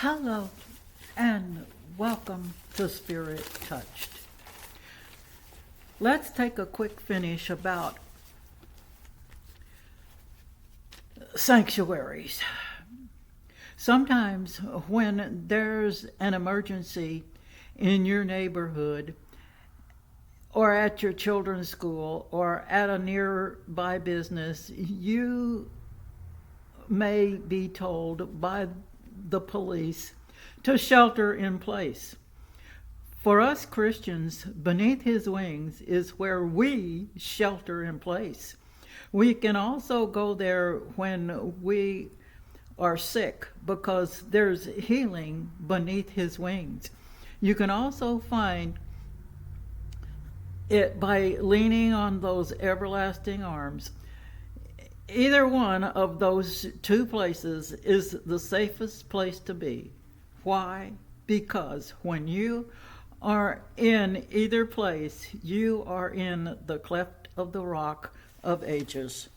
Hello and welcome to Spirit Touched. Let's take a quick finish about sanctuaries. Sometimes when there's an emergency in your neighborhood or at your children's school or at a nearby business, you may be told by the police to shelter in place. For us Christians, beneath his wings is where we shelter in place. We can also go there when we are sick because there's healing beneath his wings. You can also find it by leaning on those everlasting arms. Either one of those two places is the safest place to be. Why? Because when you are in either place, you are in the cleft of the rock of ages.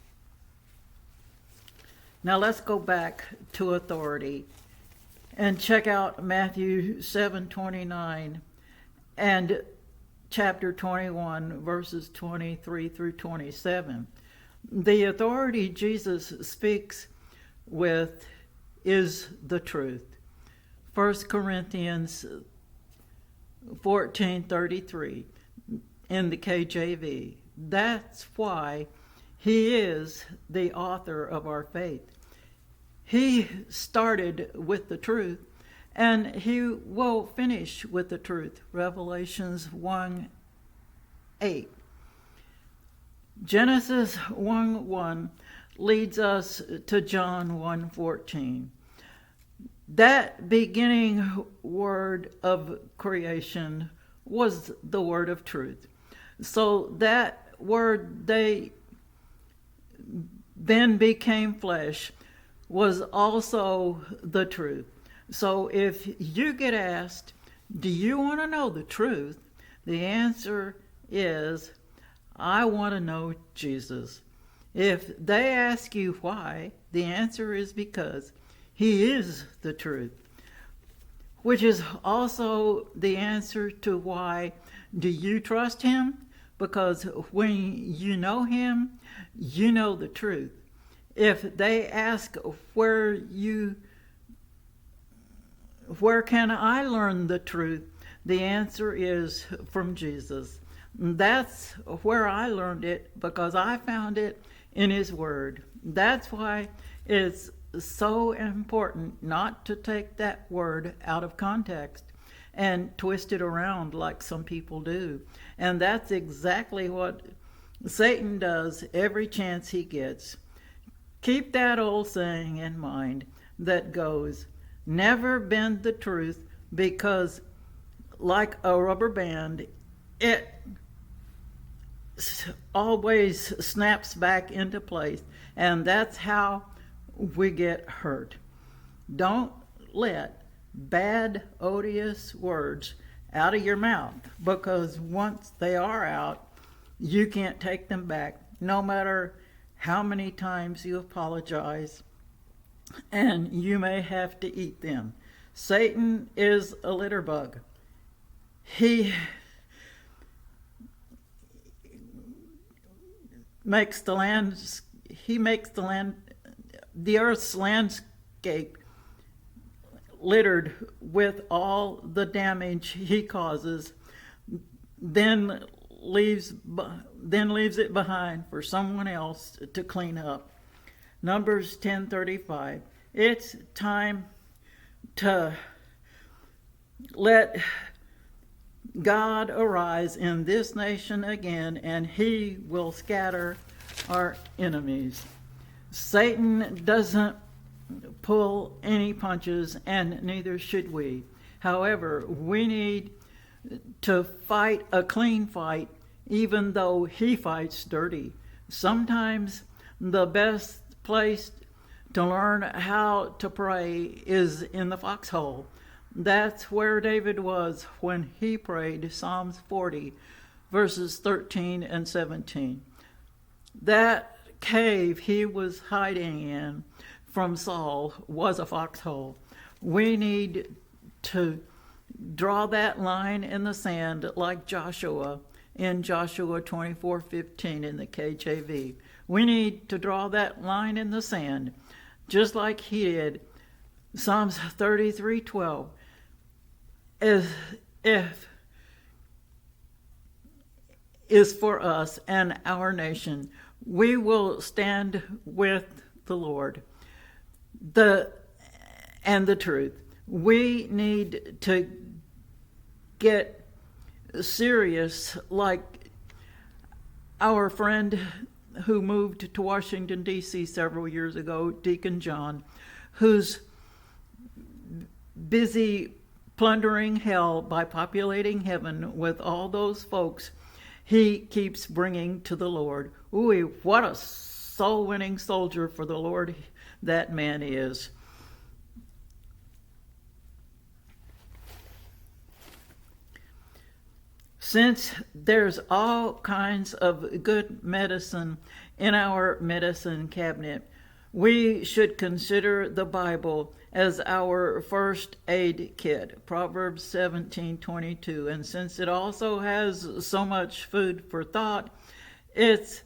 Now let's go back to authority and check out Matthew 7:29 and chapter 21, verses 23 through 27. The authority Jesus speaks with is the truth. 1 Corinthians 14:33 in the KJV. That's why he is the author of our faith. He started with the truth, and he will finish with the truth. Revelations 1:8. Genesis 1:1 leads us to John 1:14. That beginning word of creation was the word of truth. So that word they then became flesh was also the truth. So if you get asked, do you want to know the truth? The answer is, I want to know Jesus. If they ask you why, the answer is because he is the truth, which is also the answer to why do you trust him? Because when you know him, you know the truth. If they ask where can I learn the truth? The answer is from Jesus. That's where I learned it because I found it in his word. That's why it's so important not to take that word out of context and twist it around like some people do. And that's exactly what Satan does every chance he gets. Keep that old saying in mind that goes, never bend the truth because like a rubber band, it always snaps back into place, and that's how we get hurt. Don't let bad, odious words out of your mouth, because once they are out, you can't take them back, no matter how many times you apologize, and you may have to eat them. Satan is a litter bug. He makes the earth's landscape littered with all the damage he causes, then leaves it behind for someone else to clean up. Numbers 10:35. It's time to let God arise in this nation again, and he will scatter our enemies. Satan doesn't pull any punches, and neither should we. However, we need to fight a clean fight, even though he fights dirty. Sometimes the best place to learn how to pray is in the foxhole. That's where David was when he prayed Psalms 40, verses 13 and 17. That cave he was hiding in from Saul was a foxhole. We need to draw that line in the sand like Joshua in Joshua 24:15 in the KJV. We need to draw that line in the sand just like he did. Psalms 33:12 is for us and our nation. We will stand with the Lord and the truth. We need to get serious like our friend who moved to Washington, D.C. several years ago, Deacon John, who's busy plundering hell by populating heaven with all those folks he keeps bringing to the Lord. Ooh, what a soul-winning soldier for the Lord that man is. Since there's all kinds of good medicine in our medicine cabinet, we should consider the Bible as our first aid kit, Proverbs 17:22. And since it also has so much food for thought, it's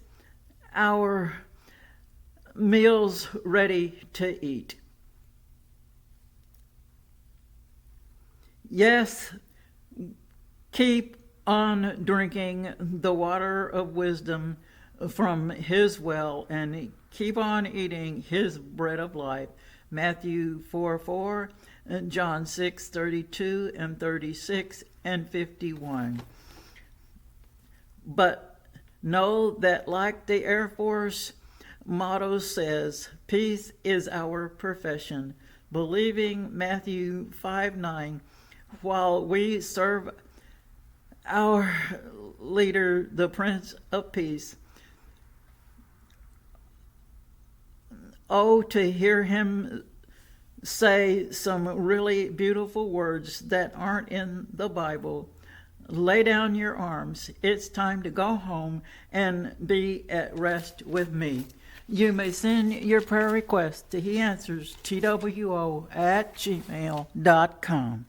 our meals ready to eat. Yes, keep on drinking the water of wisdom from his well and keep on eating his bread of life. Matthew 4:4, John 6:32 and 36 and 51. But know that, like the Air Force motto says, peace is our profession. Believing Matthew 5:9, while we serve our leader, the Prince of Peace. Oh, to hear him say some really beautiful words that aren't in the Bible. Lay down your arms. It's time to go home and be at rest with me. You may send your prayer request to He Answers, TWO@gmail.com.